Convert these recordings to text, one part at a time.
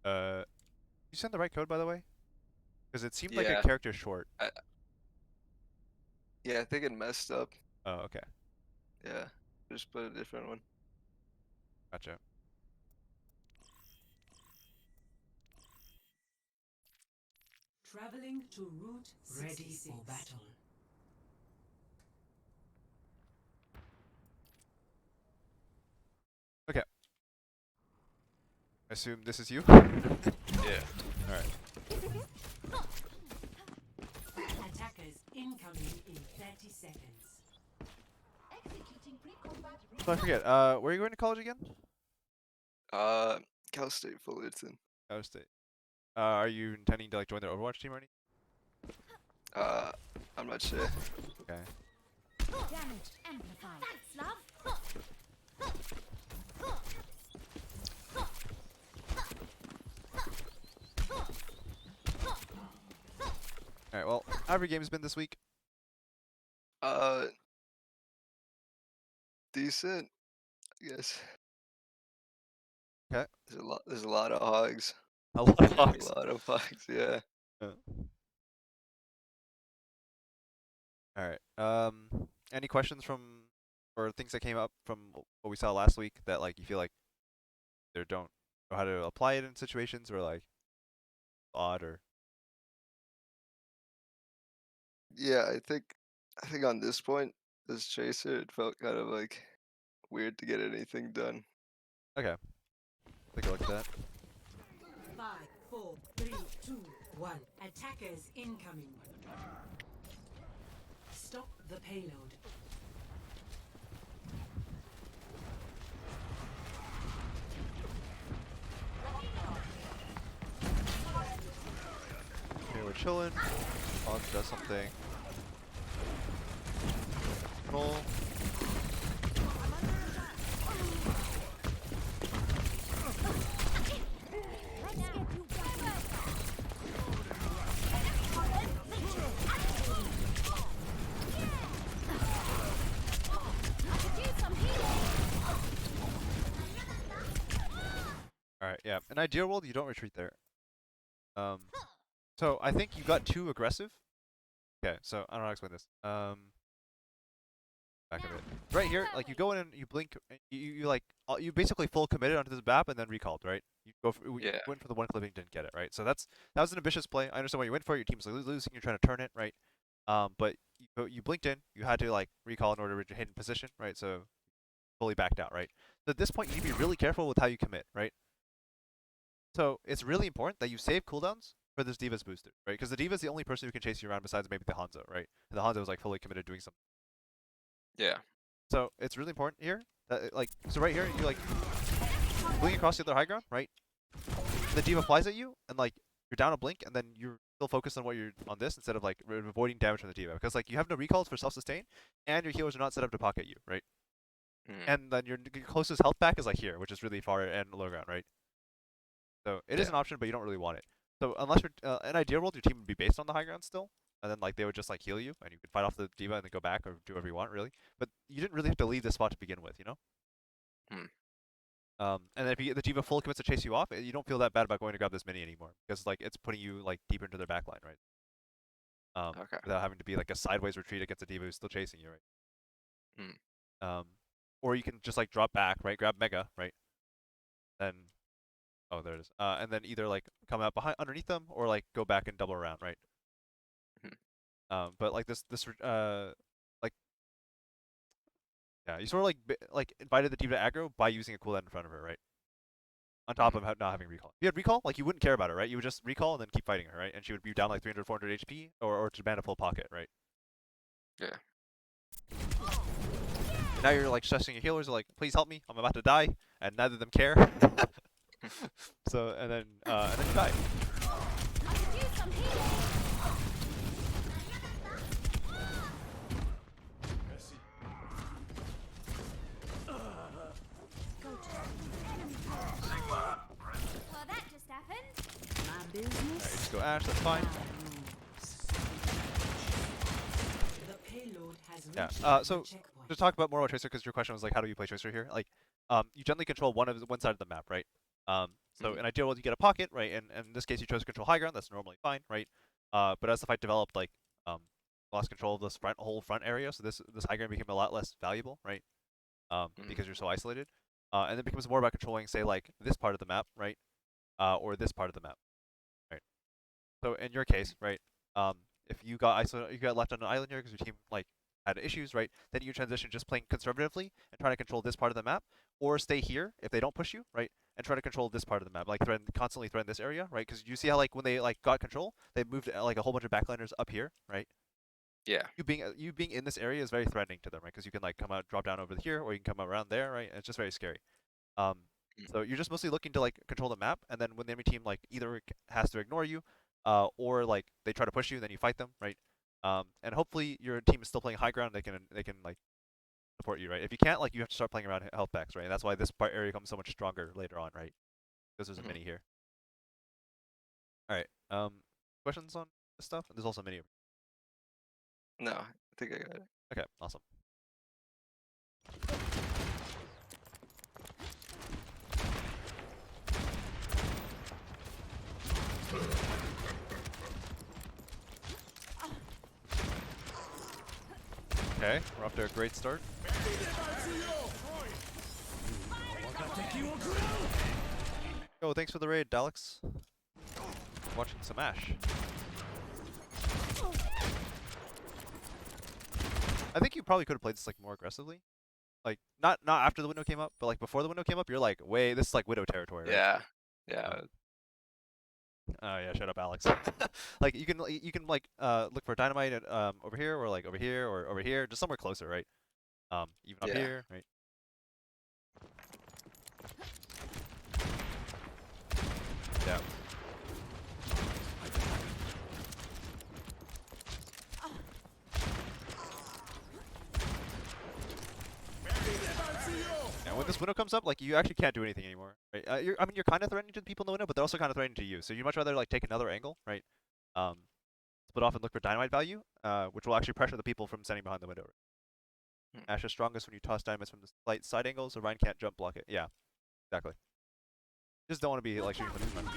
You send the right code, by the way? Because it seemed like a Yeah. character short. Yeah, I think it messed up. Oh, okay. Yeah. Just put a different one. Gotcha. Traveling to route ready for battle. Okay. I assume this is you? Yeah. Alright. Attackers incoming in 30 seconds. So I forget, where are you going to college again? Cal State Fullerton. Ohio State. Are you intending to like join their Overwatch team or anything? I'm not sure. Okay. Damage amplified. Thanks, love. Alright, well, how have your games been this week? Uh, Decent, I guess. Okay. There's a lot of hogs. A lot of A hogs. lot of hogs, yeah. Alright. Any questions from, or things that came up from what we saw last week that like you feel like they don't know how to apply it in situations or like odd or Yeah, I think on this point, as Chaser, it felt kind of like weird to get anything done. okay. Take a look at that. 5, 4, 3, 2, 1. Attackers incoming. Stop the payload. Okay, we're chilling. Hog does something. Roll. Alright, yeah. In ideal world, you don't retreat there. So I think you got too aggressive. Okay, so I don't know how to explain this. Back a bit. Right here, like you go in and you blink, you like you basically full committed onto this map and then recalled, right? You go for, you Yeah. went for the one clipping, didn't get it, right? So that was an ambitious play. I understand why you went for it. Your team's losing, you're trying to turn it, right? But you blinked in, you had to like recall in order to reach a hidden position, right? So fully backed out, right? So at this point, you need to be really careful with how you commit, right? So it's really important that you save cooldowns for this Diva's booster, right? Because the Diva's the only person who can chase you around besides maybe the Hanzo, right? And the Hanzo was like fully committed doing something. Yeah. So it's really important here that like so right here you like blink across the other high ground, right? The Diva flies at you and like you're down a blink and then you're still focused on what you're on this instead of like avoiding damage from the Diva because like you have no recalls for self-sustain and your healers are not set up to pocket you, right? Mm. And then your closest health pack is like here, which is really far and low ground, right? So it is Yeah. an option, but you don't really want it. So unless you're in ideal world, your team would be based on the high ground still, and then like they would just like heal you, and you could fight off the diva and then go back or do whatever you want, really. But you didn't really have to leave this spot to begin with, you know. Mm. And then if you get the diva full commits to chase you off, you don't feel that bad about going to grab this mini anymore because like it's putting you like deeper into their backline, right? Okay. Without having to be like a sideways retreat against a diva who's still chasing you, right? Mm. Or you can just like drop back, right? Grab mega, right? Then oh, there it is. And then either like come out behind underneath them or like go back and double around, right? But like like yeah, you sort of like invited the diva to aggro by using a cooldown in front of her, right? On top of not having recall. If you had recall, like you wouldn't care about her, right? You would just recall and then keep fighting her, right? And she would be down like 300, 400 HP or to ban a full pocket, right? Yeah. And now you're like stressing your healers, like, please help me, I'm about to die, and neither of them care. So and then you die. Well, that just happened. My Alright, business. just go Ashe, that's fine. The payload has Yeah. reached So the checkpoint. to talk about more about Tracer, because your question was like, how do you play Tracer here? Like, you gently control one side of the map, right? So in ideal world, you get a pocket, right? And in this case, you chose control high ground. That's normally fine, right? But as the fight developed, like lost control of this whole front area, so this high ground became a lot less valuable, right? Because you're so isolated. And it becomes more about controlling, say, like this part of the map, right? Or this part of the map, right? So in your case, right? If you got isolated, you got left on an island here because your team like had issues, right? Then you transition just playing conservatively and trying to control this part of the map, or stay here if they don't push you, right? And try to control this part of the map, like constantly threaten this area, right? Because you see how like when they like got control, they moved like a whole bunch of backliners up here, right? Yeah. You being in this area is very threatening to them, right? Because you can like come out, drop down over here, or you can come around there, right? And it's just very scary. Um, so you're just mostly looking to like control the map, and then when the enemy team like either has to ignore you, or like they try to push you, then you fight them, right? And hopefully your team is still playing high ground. They can like support you, right? If you can't, like you have to start playing around health packs, right? And that's why this part area comes so much stronger later on, right? Because there's a mini here. All right. Questions on this stuff? There's also a mini. No, I think I got it. Okay, awesome. Okay, we're off to a great start. Oh, thanks for the raid, Daleks. Watching some Ashe. I think you probably could have played this like more aggressively. Like not after the window came up, but like before the window came up, you're like, way this is like Widow territory, right? Yeah. Yeah. Oh yeah, shut up, Alex. Like you can like look for dynamite at, over here or like over here or over here, just somewhere closer, right? Even up Yeah. here, right? Yeah. And when this window comes up, like you actually can't do anything anymore, right? I mean, you're kind of threatening to the people in the window, but they're also kind of threatening to you. So you'd much rather like take another angle, right? Split off and look for dynamite value, which will actually pressure the people from standing behind the window. Ashe is strongest when you toss dynamites from the slight side angle, so Ryan can't jump block it. Yeah, exactly. Just don't want to be like shooting from the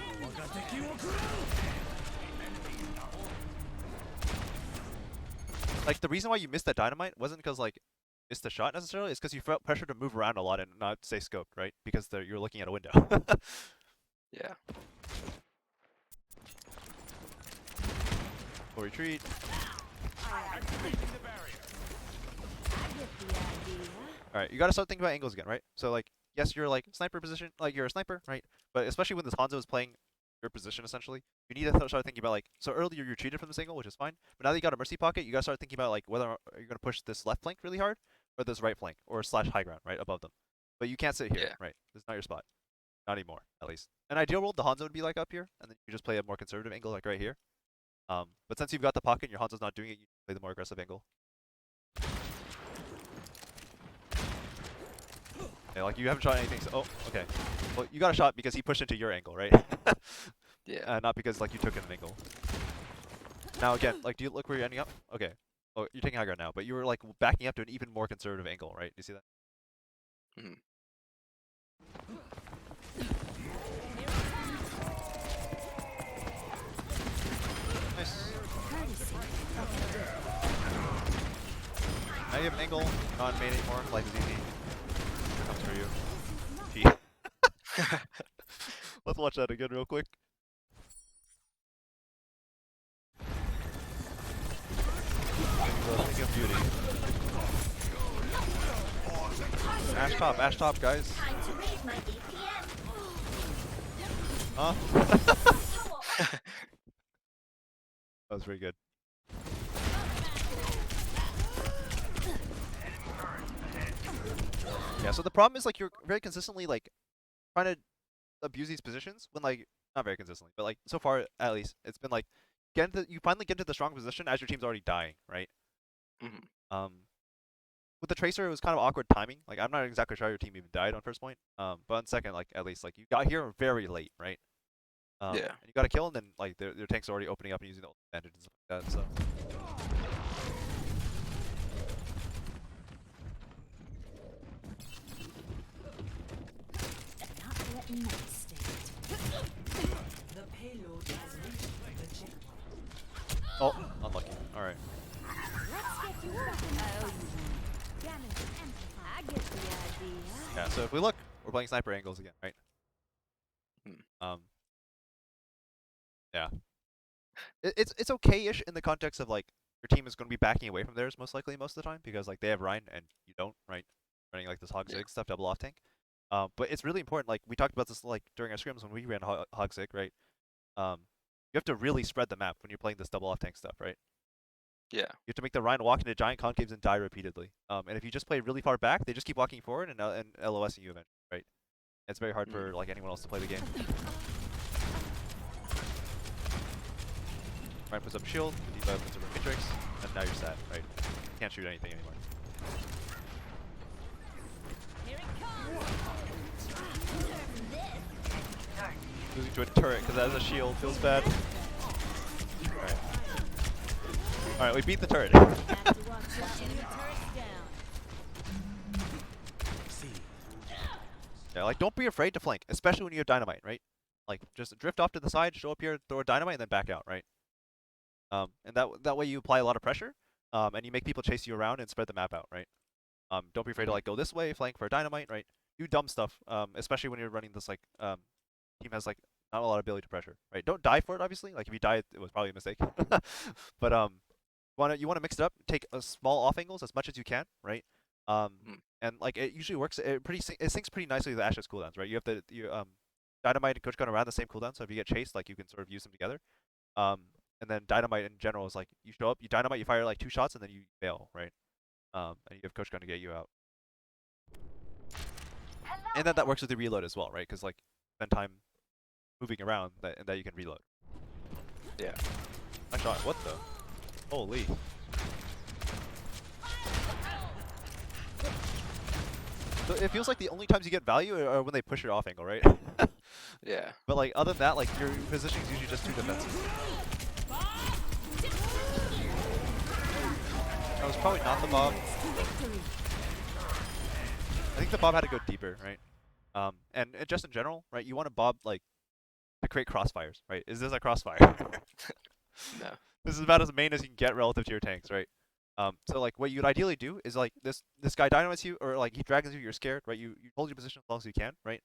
Like the reason why you missed that dynamite wasn't because like missed the shot necessarily. It's because you felt pressure to move around a lot and not stay scoped, right? Because you're looking at a window. Yeah. Full retreat. Alright, you gotta start thinking about angles again, right? So like, yes, you're like sniper position, like you're a sniper, right? But especially when this Hanzo is playing your position essentially, you need to start thinking about like, so earlier you retreated from this angle, which is fine, but now that you got a mercy pocket, you gotta start thinking about like whether you're gonna push this left flank really hard, or this right flank, or slash high ground, right, above them. But you can't sit here, Yeah. right? This is not your spot. Not anymore, at least. In ideal world, the Hanzo would be like up here, and then you just play a more conservative angle like right here. But since you've got the pocket and your Hanzo's not doing it, you play the more aggressive angle. Yeah, like you haven't shot anything, so, oh, okay. Well, you got a shot because he pushed into your angle, right? Yeah. Not because like you took an angle. Now again, like do you look where you're ending up? Okay. Oh, you're taking high ground now, but you were like backing up to an even more conservative angle, right? Do you see that? Mm-hmm. Nice. Now you have an angle, not main anymore. Life is easy. Here comes for you. Gee. Let's watch that again real quick. Thing of beauty. Ash top, guys. Time to raise my APM. Huh? That was pretty good. Yeah, so the problem is like you're very consistently like trying to abuse these positions when like not very consistently, but like so far at least it's been like you finally get into the strong position as your team's already dying, right? Mm-hmm. With the tracer it was kind of awkward timing. Like I'm not exactly sure how your team even died on first point. But on second, like at least like you got here very late, right? Yeah. And you got a kill and then like their tanks are already opening up and using the advantage and stuff like that, so. Not letting that stand. All right. Let's get you back in the fight. Damage amplified. I get the idea. Yeah. So if we look, we're playing sniper angles again, right? Hmm. Yeah. It's okay-ish in the context of like your team is going to be backing away from theirs most likely most of the time because like they have Rhine and you don't, right? Running like this hog Yeah. zig stuff, double off tank. But it's really important. Like we talked about this like during our scrims when we ran hog zig, right? You have to really spread the map when you're playing this double off tank stuff, right? Yeah. You have to make the Rhine walk into giant concaves and die repeatedly. And if you just play really far back, they just keep walking forward and LOSing you eventually, right? It's very hard for like anyone else to play the game. Rhine puts up shield, D.Va puts up a matrix, and now you're set, right? You can't shoot anything anymore. Here it comes. Losing to a turret because that has a shield feels bad. Alright. Alright, we beat the turret. Have to watch out when your turret's down. Yeah, like don't be afraid to flank, especially when you have dynamite, right? Like just drift off to the side, show up here, throw a dynamite, and then back out, right? And that way you apply a lot of pressure, and you make people chase you around and spread the map out, right? Don't be afraid to like go this way, flank for a dynamite, right? Do dumb stuff, especially when you're running this like team has like not a lot of ability to pressure, right? Don't die for it, obviously. Like if you die, it was probably a mistake. But you wanna mix it up, take small off angles as much as you can, right? And like it usually works. It syncs pretty nicely with Ashe's cooldowns, right? You have dynamite and coach gun around the same cooldown, so if you get chased, like you can sort of use them together. And then dynamite in general is like you show up, you dynamite, you fire like 2 shots, and then you fail, right? And you have coach gun to get you out. And then that works with the reload as well, right? Because like spend time moving around that you can reload. Yeah. I shot. What the? Holy. So it feels like the only times you get value are when they push your off angle, right? Yeah. But like other than that, like your positioning is usually just too defensive. That was probably not the Bob. I think the Bob had to go deeper, right? And just in general, right? You want a Bob like to create crossfires, right? Is this a crossfire? No. This is about as main as you can get relative to your tanks, right? So like what you'd ideally do is like this guy dynamites you, or like he dragons you, you're scared, right? You hold your position as long as you can, right?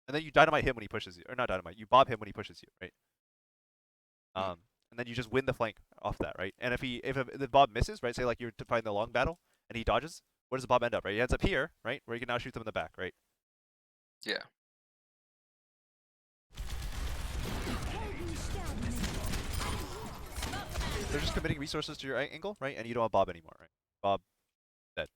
And then you dynamite him when he pushes you, or not dynamite, you bob him when he pushes you, right? And then you just win the flank off that, right? And if the Bob misses, right? Say like you're fighting the long battle and he dodges, where does the Bob end up, right? He ends up here, right? Where you can now shoot them in the back, right? Yeah. They're just committing resources to your angle, right? And you don't have Bob anymore, right? Bob dead.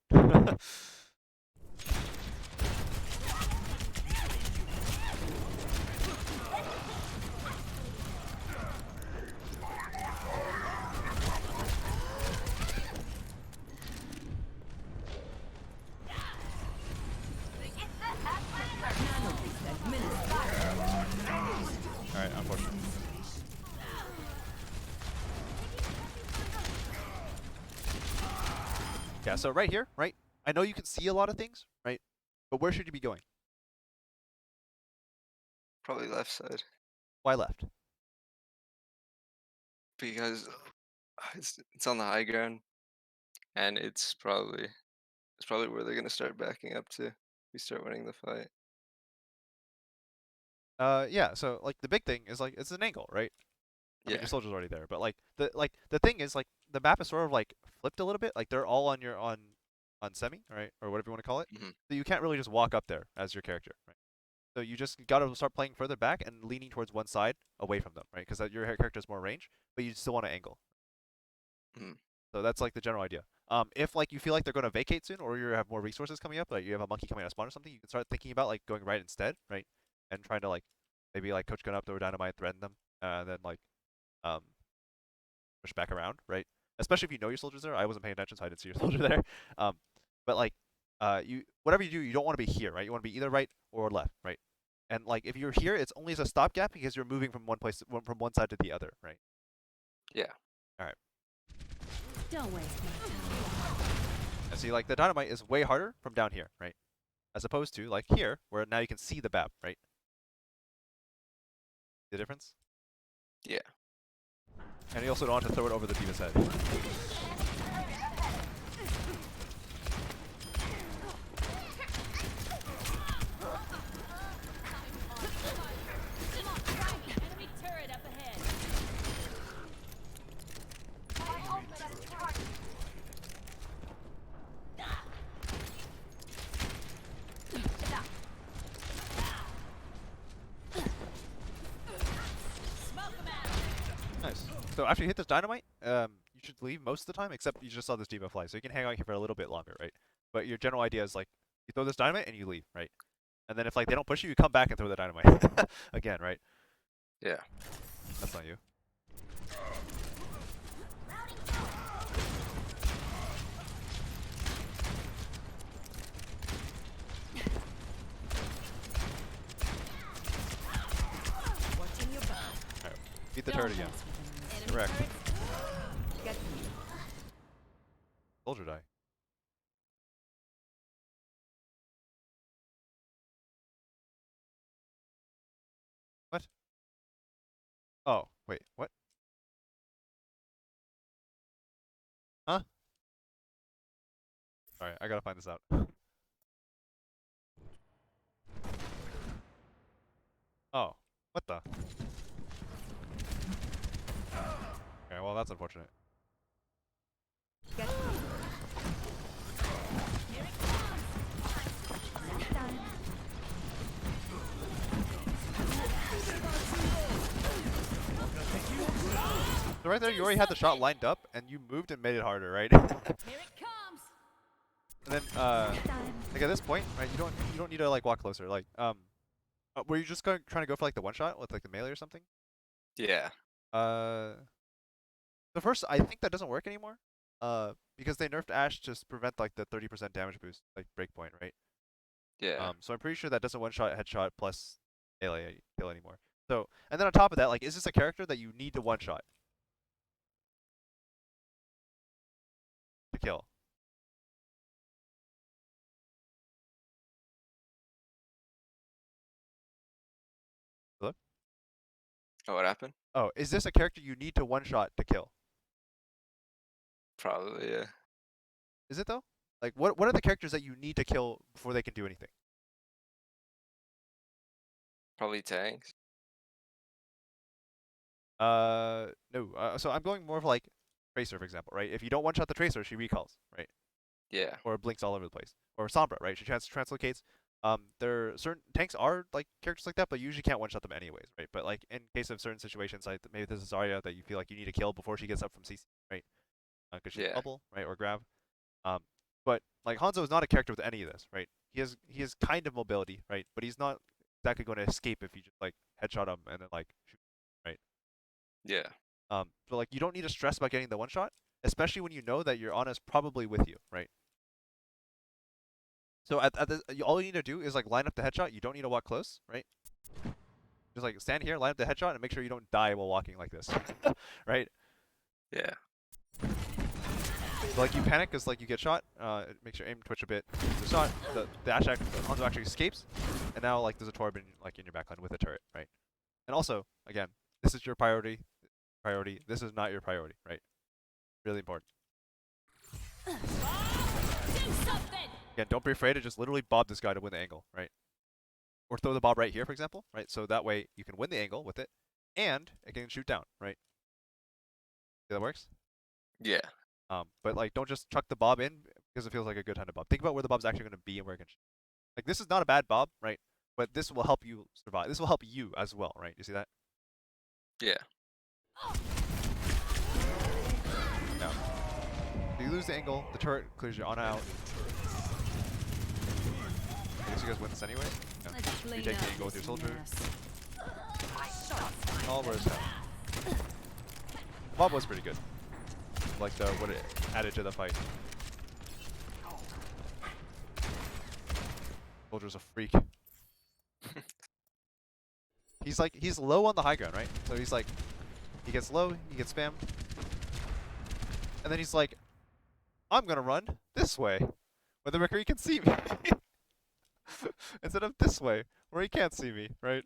Alright, unfortunate. Yeah, so right here, right? I know you can see a lot of things, right? But where should you be going? Probably left side. Why left? Because it's on the high ground, and it's probably where they're gonna start backing up to. We start winning the fight. Yeah, so like the big thing is like it's an angle, right? I mean Yeah. your soldier's already there, but like the thing is like the map is sort of like flipped a little bit. Like they're all on your on semi, right? Or whatever you want to call it. Mhm. So you can't really just walk up there as your character, right? So you just gotta start playing further back and leaning towards one side away from them, right? Because your character has more range, but you still want to angle. Mhm. So that's like the general idea. If like you feel like they're going to vacate soon, or you have more resources coming up, like you have a monkey coming out of spawn or something, you can start thinking about like going right instead, right? And trying to like maybe like coach gun up, throw dynamite, threaten them, and then like um push back around, right? Especially if you know your soldiers there. I wasn't paying attention, so I didn't see your soldier there. But like you whatever you do, you don't want to be here, right? You want to be either right or left, right? And like if you're here, it's only as a stopgap because you're moving from one place from one side to the other, right? Yeah. All right. Don't waste my time. And see, like the dynamite is way harder from down here, right? As opposed to like here, where now you can see the BAP, right? The difference? Yeah. And you also don't want to throw it over the D.Va's head. Enemy turret up ahead. Smoke 'em out. Nice. So after you hit this dynamite, you should leave most of the time, except you just saw this D.Va fly, so you can hang out here for a little bit longer, right? But your general idea is like, you throw this dynamite and you leave, right? And then if like they don't push you, you come back and throw the dynamite again, right? Yeah. That's not you. Watching your back. Alright. Beat the turret again. Enemy Correct. turret. Get me. Soldier die. What? Oh, wait, what? Huh? Alright, I gotta find this out. Oh, what the? Okay, well that's unfortunate. Get me. Here it comes. Next time. So right there, you already had the shot lined up, and you moved and made it harder, right? Here it comes. And then, Next time. like at this point, right, you don't need to like walk closer. Like, were you just trying to go for like the one shot with like the melee or something? Yeah. The first, I think that doesn't work anymore. Because they nerfed Ashe to prevent like the 30% damage boost, like breakpoint, right? Yeah. So I'm pretty sure that doesn't one shot headshot plus melee kill anymore. So, and then on top of that, like, is this a character that you need to one shot to kill? Hello? Oh, what happened? Oh, is this a character you need to one shot to kill? Probably, yeah. Is it though? Like, what are the characters that you need to kill before they can do anything? Probably tanks. No. So I'm going more of like Tracer, for example, right? If you don't one shot the Tracer, she recalls, right? Yeah. Or blinks all over the place. Or Sombra, right? She translocates. There are certain tanks are like characters like that, but you usually can't one shot them anyways, right? But like in case of certain situations, like maybe this is Zarya that you feel like you need to kill before she gets up from CC, right? Because she's Yeah. bubble, right, or grab. Um, but like Hanzo is not a character with any of this, right? He has kind of mobility, right? But he's not exactly going to escape if you just like headshot him and then like shoot, right? Yeah. But like you don't need to stress about getting the one shot, especially when you know that your Ana is probably with you, right? So at this, all you need to do is like line up the headshot. You don't need to walk close, right? Just like stand here, line up the headshot, and make sure you don't die while walking like this, right? Yeah. So like you panic because like you get shot. It makes your aim twitch a bit. The shot, the Ashe Hanzo actually escapes, and now like there's a Torb in like in your backline with a turret, right? And also, again, this is your priority. This is not your priority, right? Really important. Do something. Again, don't be afraid to just literally bob this guy to win the angle, right? Or throw the bob right here, for example, right? So that way you can win the angle with it, and it can shoot down, right? See that works? Yeah. But like, don't just chuck the bob in because it feels like a good time to bob. Think about where the bob's actually going to be and where it can shoot. Like, this is not a bad bob, right? But this will help you survive. This will help you as well, right? You see that? Yeah. No. If you lose the angle, the turret clears your Ana out. I guess you guys win this anyway. Yeah. Let's You clean take the up angle with your this soldier. mess. All where it's hell. Bob was pretty good. Like what it added to the fight. Soldier's a freak. He's low on the high ground, right? So he's like, he gets low, he gets spammed, and then he's like, I'm gonna run this way, where the Mercury can see me, instead of this way, where he can't see me, right?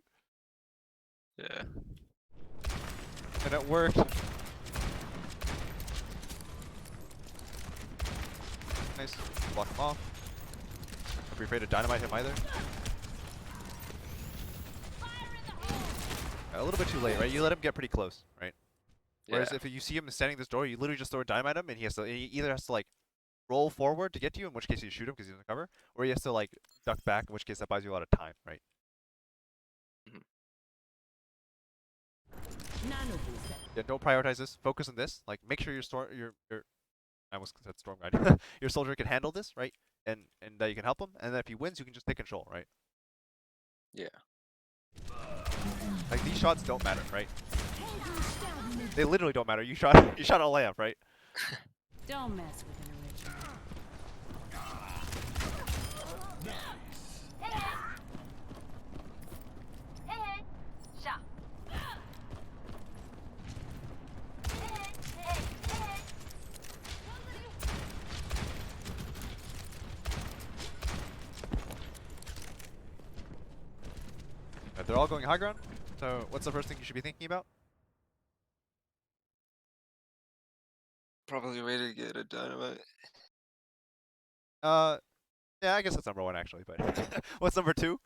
Yeah. And it worked. Nice. Block him off. Don't be afraid to dynamite him either. A little bit too late, right? You let him get pretty close, right? Whereas Yeah. if you see him standing this door, you literally just throw a dynamite at him, and he either has to like roll forward to get to you, in which case you shoot him because he's in the cover, or he has to like duck back, in which case that buys you a lot of time, right? Mhm. Nano boost. Yeah, don't prioritize this. Focus on this. Like, make sure your I almost said storm guide. Your soldier can handle this, right? And that you can help him, and then if he wins, you can just take control, right? Yeah. Like these shots don't matter, right? They literally don't matter. You shot you shot a lamp, right? Don't mess with an original. They're all going high ground. So what's the first thing you should be thinking about? Probably a way to get a dynamite. Uh, yeah, I guess that's number one actually. But what's number two?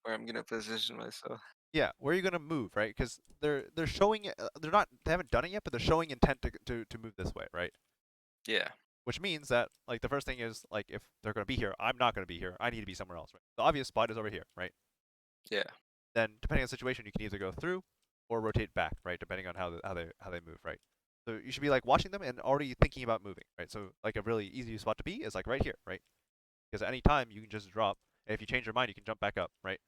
Where I'm gonna position myself. Yeah, where are you gonna move, right? Because they're showing they haven't done it yet, but they're showing intent to move this way, right? Yeah. Which means that like the first thing is like if they're gonna be here, I'm not gonna be here. I need to be somewhere else, right? The obvious spot is over here, right? Yeah. Then depending on the situation, you can either go through or rotate back, right? Depending on how they move, right? So you should be like watching them and already thinking about moving, right? So like a really easy spot to be is like right here, right? Because at any time you can just drop, and if you change your mind, you can jump back up, right?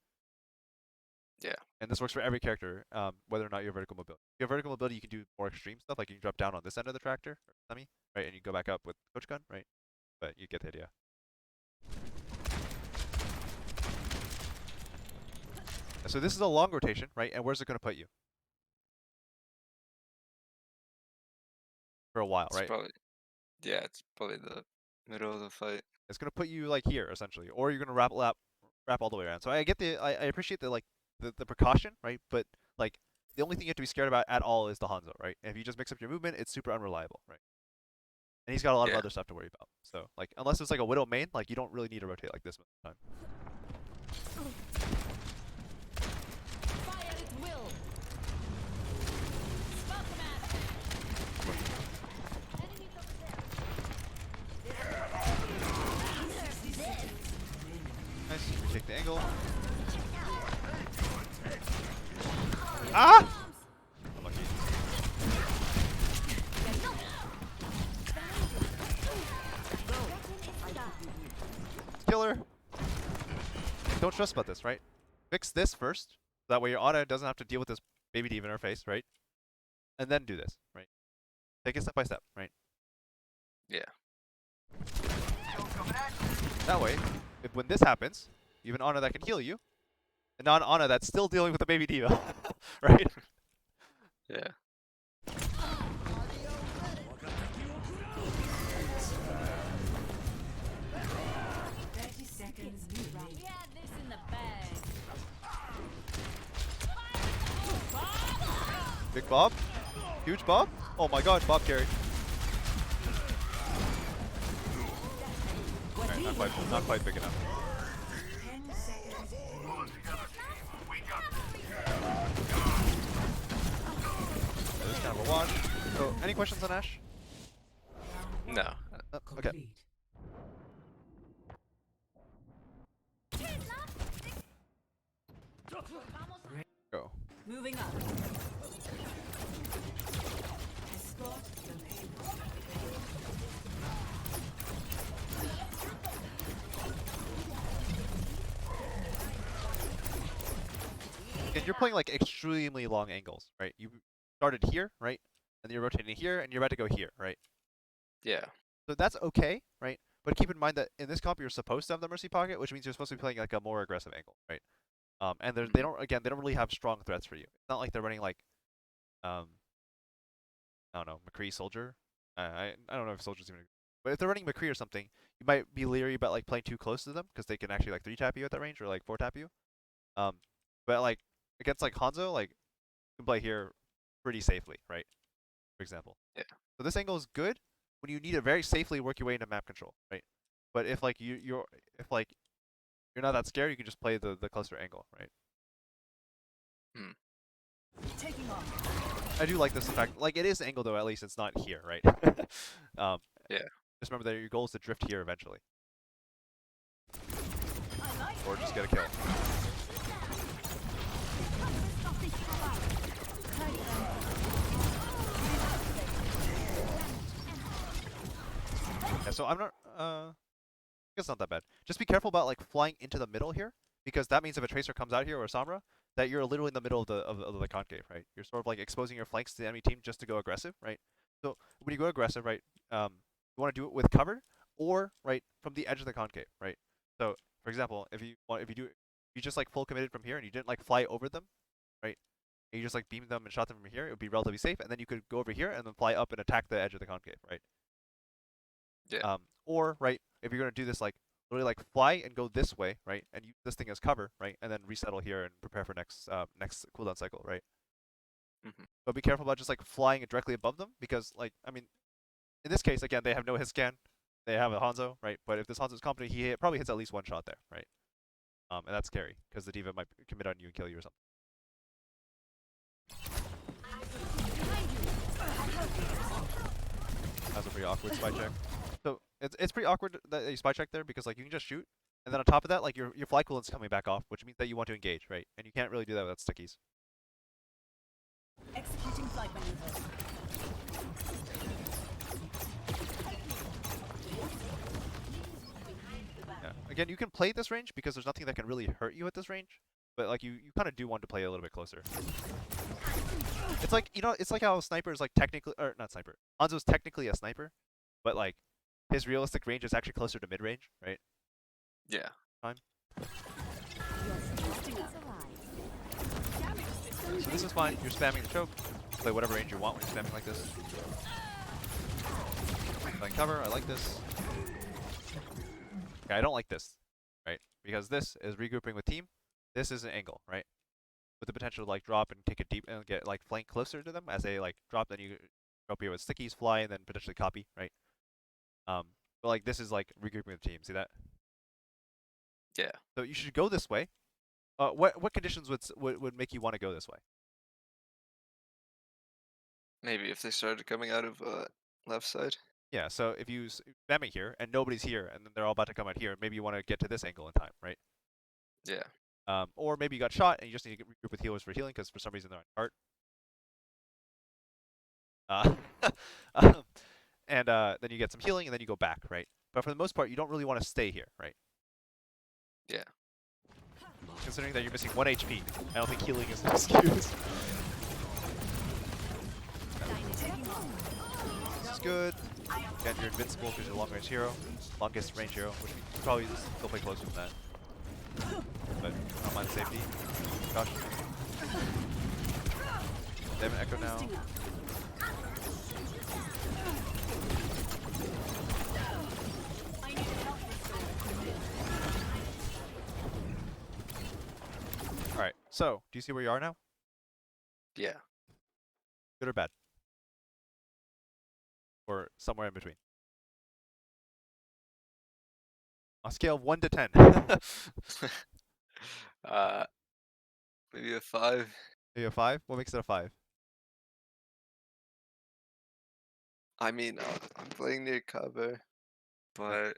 Yeah. And this works for every character, whether or not you have vertical mobility. If you have vertical mobility, you can do more extreme stuff, like you can drop down on this end of the tractor, or semi, right? And you go back up with coach gun, right? But you get the idea. So this is a long rotation, right? And where's it going to put you? For a while, It's right? probably it's probably the middle of the fight. It's going to put you like here, essentially, or you're going to wrap all the way around. So I get I appreciate the precaution, right? But like the only thing you have to be scared about at all is the Hanzo, right? And if you just mix up your movement, it's super unreliable, right? And he's got a lot of Yeah. other stuff to worry about. So like unless it's like a Widow main, like you don't really need to rotate like this most of the time. Fire at will. Smoke them out. Enemies over there. Nice. Take the angle. Ah! Unlucky. Killer. Don't stress about this, right? Fix this first. That way your auto doesn't have to deal with this baby diva in her face, right? And then do this, right? Take it step by step, right? Yeah. That way, if when this happens, you have an Ana that can heal you, and not an Ana that's still dealing with the baby diva, right? Yeah. 30 seconds remaining. We had this in the bag. Big Bob? Huge Bob? Oh my god, Bob carry. Alright, not quite big enough. 10 seconds remaining. So this is kind of a wash. So, any questions on Ashe? No. Okay. Complete. Go. Moving up. Escort the payload. And you're playing like extremely long angles, right? You started here, right? And you're rotating here, and you're about to go here, right? Yeah. So that's okay, right? But keep in mind that in this comp, you're supposed to have the Mercy Pocket, which means you're supposed to be playing like a more aggressive angle, right? And they don't, again, they don't really have strong threats for you. It's not like they're running like, I don't know, McCree Soldier. I don't know if Soldier's even, but if they're running McCree or something, you might be leery about like playing too close to them because they can actually like 3-tap you at that range or like 4-tap you. But like against like Hanzo, like you can play here pretty safely, right? For example. Yeah. So this angle is good, when you need to very safely work your way into map control, right? But if like if like you're not that scared, you can just play the closer angle, right? Hmm. Taking off. I do like this effect. Like it is angle though, at least it's not here, right? um, Yeah. just remember that your goal is to drift here eventually, I like or just get a kill. Yeah, so I'm not. I guess it's not that bad. Just be careful about like flying into the middle here, because that means if a tracer comes out here or a Sombra, that you're literally in the middle of the concave, right? You're sort of like exposing your flanks to the enemy team just to go aggressive, right? So when you go aggressive, right, you want to do it with cover or right from the edge of the concave, right? So for example, if you just like full committed from here and you didn't like fly over them, right? And you just like beamed them and shot them from here, it would be relatively safe, and then you could go over here and then fly up and attack the edge of the concave, right? Yeah. Or right, if you're gonna do this like literally like fly and go this way, right, and use this thing as cover, right, and then resettle here and prepare for next cooldown cycle, right. Hmm. But be careful about just like flying directly above them, because like I mean, in this case again they have no hit scan, they have a Hanzo, right. But if this Hanzo's competent, he probably hits at least one shot there, right. And that's scary because the diva might commit on you and kill you or something. That's a pretty awkward spy check. So it's pretty awkward that you spy check there because like you can just shoot, and then on top of that, like your fly coolant's coming back off, which means that you want to engage, right? And you can't really do that without stickies. executing flight maneuver. Yeah. Again, you can play this range because there's nothing that can really hurt you at this range, but like you kind of do want to play a little bit closer. It's like it's like how sniper is like technically, or not sniper. Hanzo's technically a sniper, but like his realistic range is actually closer to mid range, right? Yeah. Time. Boosting up. So this is fine. You're spamming the choke. Play whatever range you want when you're spamming like this. Playing cover. I like this. Okay, I don't like this, right? Because this is regrouping with team. This is an angle, right? With the potential to like drop and take it deep and get like flank closer to them as they like drop. Then you go up here with stickies, fly, and then potentially copy, right? But like this is like regrouping with team. See that? Yeah. So you should go this way. What conditions would make you want to go this way? Maybe if they started coming out of left side. Yeah, so if you spam it here and nobody's here and then they're all about to come out here, maybe you want to get to this angle in time, right? Yeah. Or maybe you got shot and you just need to regroup with healers for healing because for some reason they're on cart. Um, and then you get some healing and then you go back, right? But for the most part, you don't really want to stay here, right? Yeah. Considering that you're missing 1 HP, I don't think healing is an excuse. This is good. Again, you're invincible because you're a long-range hero. Longest range hero, which we could probably still play closer than that. But I don't mind the safety. Gosh. They have an echo now. Boosting up. I need help Alright, so, do you see where you are now? Yeah. Good or bad? Or somewhere in between? On a scale of 1 to 10. uh, maybe a 5. Maybe a 5? What makes it a 5? I mean, I'm playing near cover, but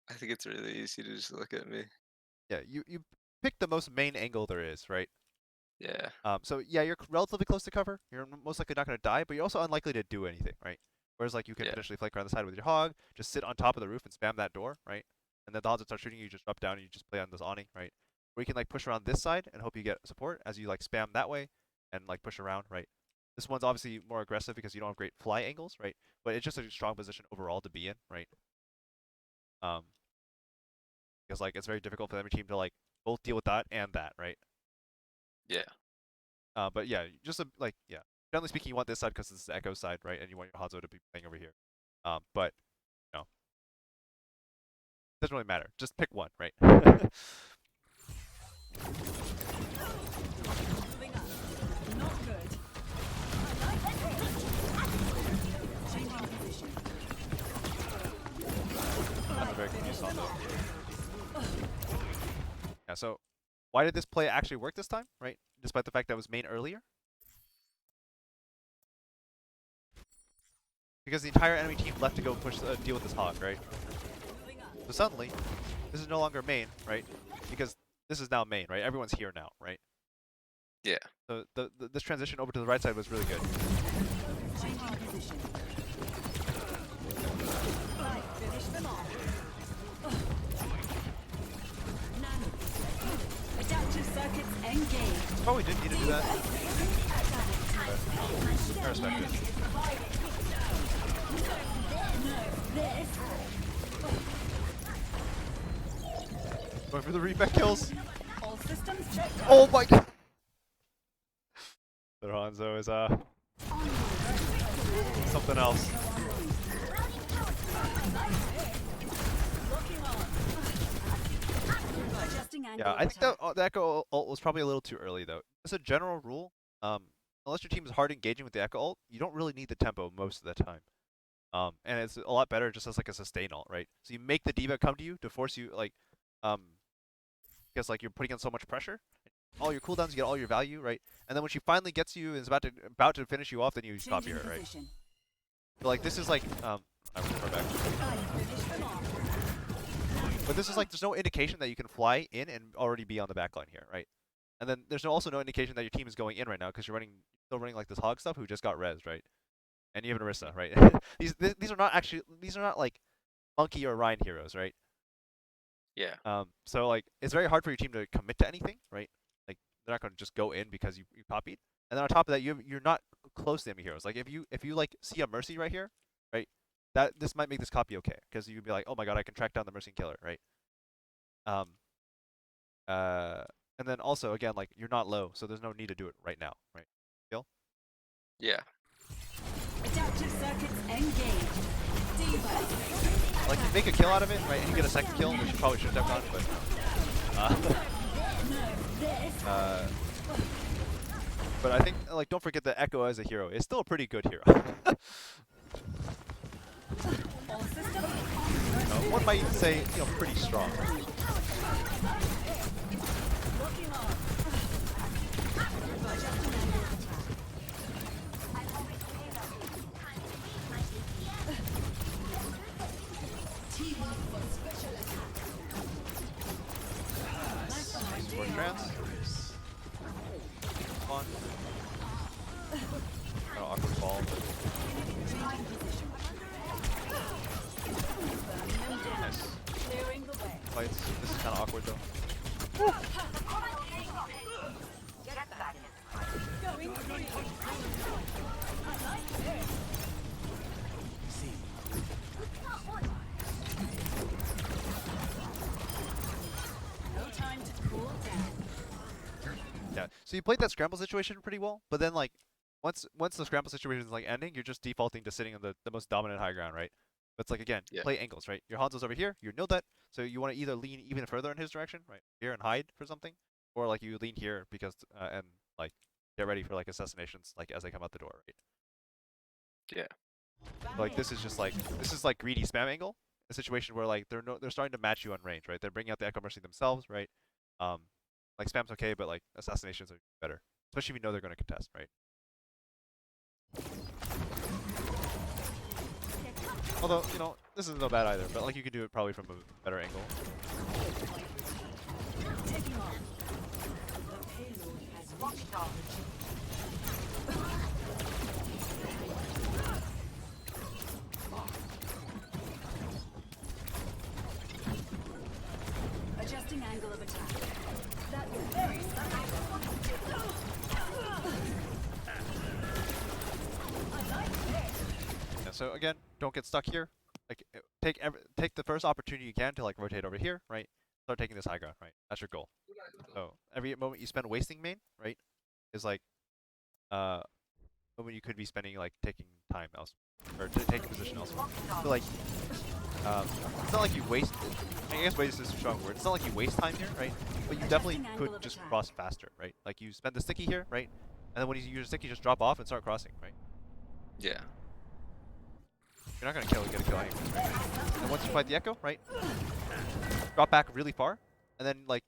I think it's really easy to just look at me. Yeah, you pick the most main angle there is, right? Yeah. So yeah, you're relatively close to cover. You're most likely not going to die, but you're also unlikely to do anything, right? Whereas like you can Yeah. potentially flank around the side with your hog, just sit on top of the roof and spam that door, right? And then the hogs start shooting you, just drop down and you just play on this awning, right? Or you can like push around this side and hope you get support as you like spam that way and like push around, right? This one's obviously more aggressive because you don't have great fly angles, right? But it's just a strong position overall to be in, right? Because like it's very difficult for every team to like both deal with that and that, right? Yeah. But yeah, just like yeah. Generally speaking, you want this side because it's the echo side, right? And you want your Hanzo to be playing over here. But you know, doesn't really matter. Just pick one, right? Moving up. Not good. Changing position. That's a very confused thought though. Yeah, so why did this play actually work this time, right? Despite the fact that it was main earlier? Because the entire enemy team left to go push deal with this hog, right? Moving up. So suddenly, this is no longer main, right? Because this is now main, right? Everyone's here now, right? Yeah. So this transition over to the right side was really good. Changing position. Right, finish them off. Nano. Adaptive circuits engaged. Probably didn't need to do that. But I respect it. Going for the reback kills. All systems checked. Oh my god! The Hanzo is something else. Locking on. Adjusting angle. Yeah, I think attack. that the Echo ult was probably a little too early though. As a general rule, unless your team is hard engaging with the Echo ult, you don't really need the tempo most of the time. And it's a lot better just as like a sustain ult, right? So you make the diva come to you to force you like, because like you're putting on so much pressure. All your cooldowns, you get all your value, right? And then when she finally gets you and is about to finish you off, then you copy her, right? Position. But like this is like I'm far back. Finish them off. But this is like there's no indication that you can fly in and already be on the back line here, right? And then there's also no indication that your team is going in right now because you're still running like this hog stuff who just got rezzed, right? And you have an Orisa, right? these are not like Monkey or Ryan heroes, right? Yeah. So like it's very hard for your team to commit to anything, right? Like they're not going to just go in because you copied. And then on top of that, you're not close to enemy heroes. Like if you like see a Mercy right here, right? This might make this copy okay because you'd be like, oh my god, I can track down the Mercy and kill her, right? And then also again, like you're not low, so there's no need to do it right now, right? Feel? Yeah. Adaptive circuits engaged. Diva. Like you make a kill out of it, right? And you get a second kill, which you probably shouldn't have done, but but I think like don't forget that Echo as a hero is still a pretty good hero. All systems. One might even say, pretty strong. Locking on. Adjusting angle attack. Nice work, trans. Fun. Kind of awkward fall, but nice. Clearing the way. Fights. This is kind of awkward though. Going green. I like this. No time to cool down. Yeah. So you played that scramble situation pretty well, but then like once the scramble situation is like ending, you're just defaulting to sitting on the most dominant high ground, right? But it's like again, Yeah. play angles, right? Your Hanzo's over here, you know that, so you want to either lean even further in his direction, right? Here and hide for something, or like you lean here because and like get ready for like assassinations like as they come out the door, right? Yeah. Like this is like greedy spam angle, a situation where like they're starting to match you on range, right? They're bringing out the Echo Mercy themselves, right? Like spam's okay, but like assassinations are better, especially if you know they're going to contest, right? Although this isn't so bad either, but like you could do it probably from a better angle. Taking off. The payload has watchdog. Adjusting angle of attack. That was very Yeah, so again, don't get stuck here. Like take the first opportunity you can to like rotate over here, right? Start taking this high ground, right? That's your goal. So every moment you spend wasting main, right, is like moment you could be spending like taking time else or taking position elsewhere. So like It's not like you waste. I guess waste is a strong word. It's not like you waste time here, right? But you definitely Adjusting angle could of just attack. cross faster, right? Like you spend the sticky here, right? And then when you use your sticky, just drop off and start crossing, right? Yeah. You're not gonna get a kill anyways, right? And once you fight the echo, right? Drop back really far, and then like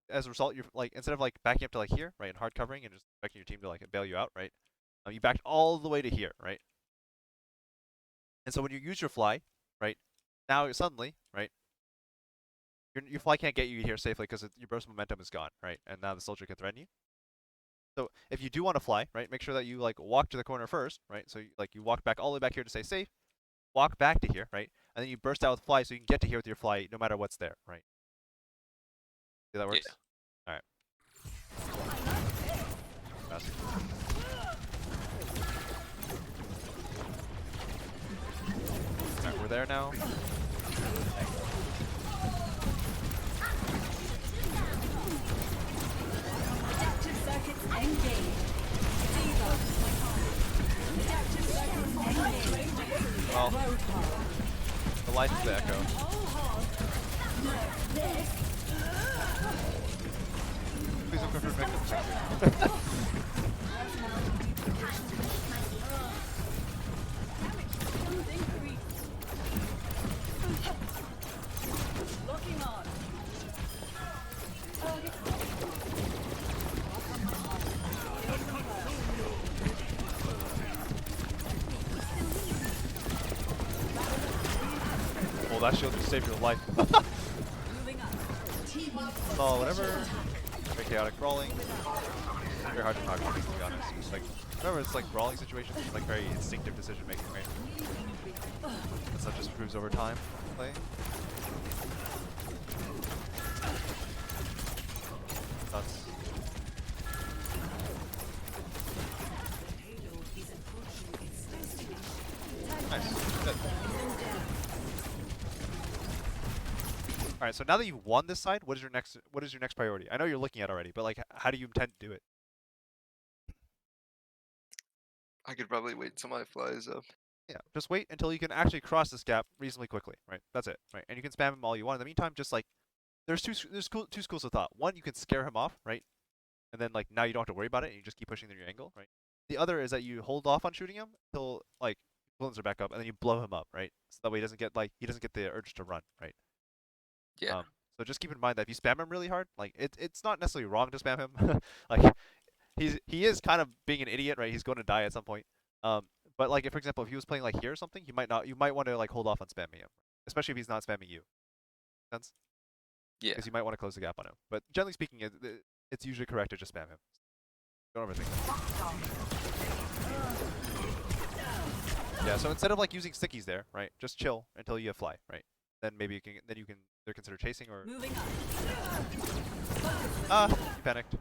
as a result, you're like instead of like backing up to like here, right, and hard covering and just expecting your team to like bail you out, right? You backed all the way to here, right? And so when you use your fly, right, now suddenly, right, your fly can't get you here safely because your burst momentum is gone, right? And now the soldier can threaten you. So if you do want to fly, right, make sure that you like walk to the corner first, right? So you walk back all the way back here to stay safe, walk back to here, right? And then you burst out with fly so you can get to here with your fly no matter what's there, right? See that Yeah. works? Alright. Alright, we're there now. Adaptive circuits engaged. Diva. Adaptive circuits engaged. Well, the life of the echo. Please don't confirm victims. Thank you. Locking on. Well, that shield just saved your life. Moving up. So whatever. Very chaotic brawling. Very hard to talk about, to be honest. It's like whenever it's like brawling situations, it's like very instinctive decision making, right? And stuff just improves over time. Play. Nuts. Nice. Good. All right. So now that you've won this side, what is your next priority? I know you're looking at already, but like, how do you intend to do it? I could probably wait till my flies up. Yeah, just wait until you can actually cross this gap reasonably quickly, right? That's it, right? And you can spam him all you want. In the meantime, just like there's two schools of thought. One, you can scare him off, right? And then like now you don't have to worry about it, and you just keep pushing through your angle, right? The other is that you hold off on shooting him until like balloons are back up, and then you blow him up, right? So that way he doesn't get the urge to run, right? Yeah. So just keep in mind that if you spam him really hard, like it's not necessarily wrong to spam him. Like he is kind of being an idiot, right? He's going to die at some point. But like if for example if he was playing like here or something, you might want to like hold off on spamming him, especially if he's not spamming you. Sense? Yeah. Because you might want to close the gap on him. But generally speaking, it's usually correct to just spam him. Don't overthink it. Yeah. So instead of like using stickies there, right? Just chill until you have fly, right? Then maybe you can either consider chasing or Moving up. you panicked.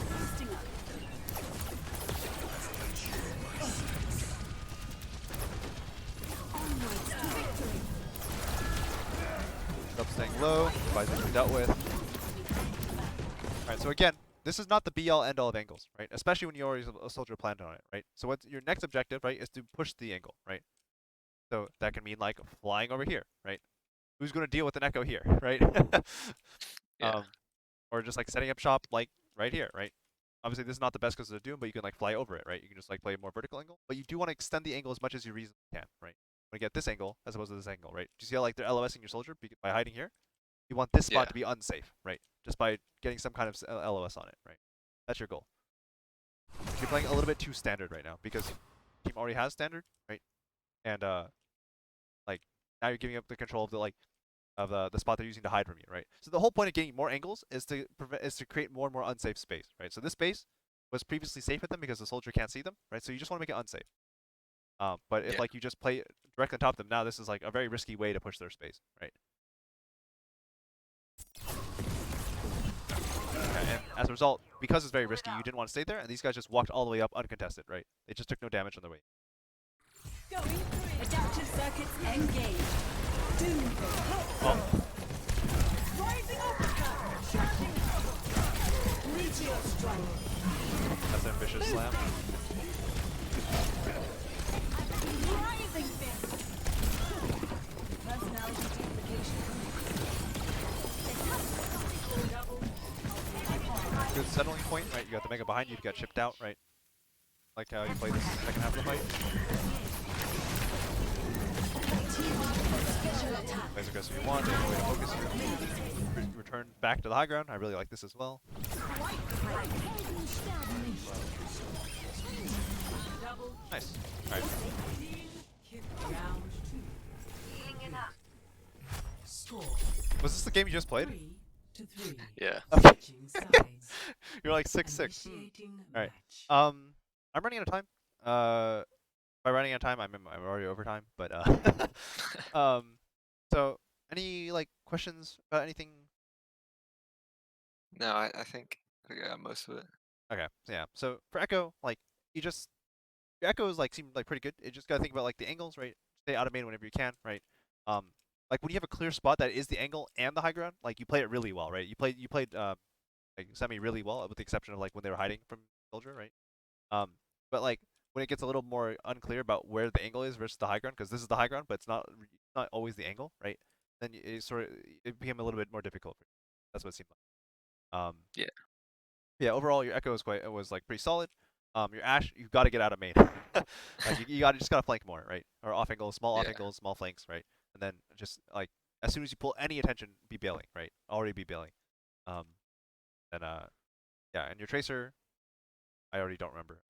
Boosting up. Onwards to victory. Up staying low. Advisor to be dealt with. Alright, so again, this is not the be-all end-all of angles, right? Especially when you already have a soldier planned on it, right? So what's your next objective, right, is to push the angle, right? So that can mean like flying over here, right? Who's going to deal with an echo here, right? Yeah. Or just like setting up shop like right here, right? Obviously this is not the best because of Doom, but you can like fly over it, right? You can just like play a more vertical angle, but you do want to extend the angle as much as you reasonably can, right? You want to get this angle as opposed to this angle, right? Do you see how like they're LOSing your soldier by hiding here? You want this spot Yeah. to be unsafe, right? Just by getting some kind of LOS on it, right? That's your goal. You're playing a little bit too standard right now because team already has standard, right? And like now you're giving up the control of the spot they're using to hide from you, right? So the whole point of getting more angles is to create more and more unsafe space, right? So this space was previously safe with them because the soldier can't see them, right? So you just want to make it unsafe. But if Yeah. like you just play directly on top of them, now this is like a very risky way to push their space, right? And as a result, because it's very risky, you didn't want to stay there, and these guys just walked all the way up uncontested, right? They just took no damage on their way. Going through. Adaptive circuits engaged. Doom. Oh, Rising uppercut. Charging. Reach slam. Good settling point, right? You got the Mega behind you, you got chipped out, right? Like how you play this second half of the fight. Play as aggressive you want, they have no way to focus you. Return back to the high ground, I really like this as well. Nice. Alright. Round 2. Score Was this the game you just played? 3-3. Yeah. Okay. Switching sides. You're like 6-6. Initiating Alright. match. I'm running out of time. By running out of time, I'm already over time, but so any like questions about anything? No, I think I got most of it. Okay, so yeah. So for Echo, like your Echoes like seem like pretty good. You just gotta think about like the angles, right? Stay out of main whenever you can, right? Um, like when you have a clear spot that is the angle and the high ground, like you play it really well, right? You played like semi really well, with the exception of like when they were hiding from Soldier, right? But like when it gets a little more unclear about where the angle is versus the high ground, because this is the high ground, but it's not always the angle, right? Then it became a little bit more difficult. That's what it seemed like. Yeah. Yeah. Overall, your Echo was like pretty solid. Your Ashe, you got to get out of main. Like you just gotta flank more, right? Or off angles, small off Yeah. angles, small flanks, right? And then just like as soon as you pull any attention, be bailing, right? Already be bailing. Um, and yeah, and your Tracer, I already don't remember.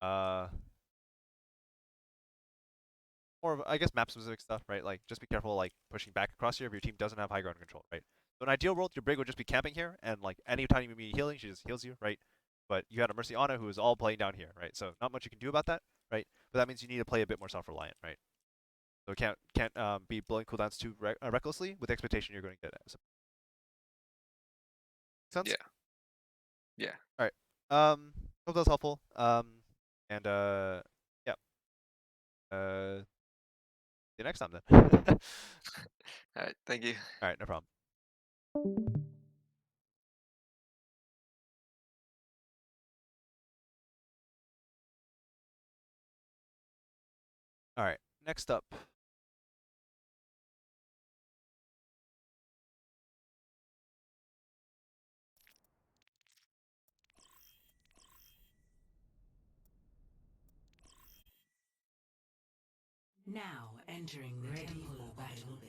More of, I guess, map specific stuff, right? Like just be careful like pushing back across here if your team doesn't have high ground control, right? So in ideal world, your Brig would just be camping here, and like anytime you need healing, she just heals you, right? But you had a Mercy Ana who is all playing down here, right? So not much you can do about that, right? But that means you need to play a bit more self-reliant, right? So can't be blowing cooldowns too recklessly with the expectation you're going to get it. So, sense? Yeah. Yeah. All right. Hope that was helpful. And yeah. See you next time then. All right. Thank you. All right, no problem. All right, next up. Now entering the temple battle.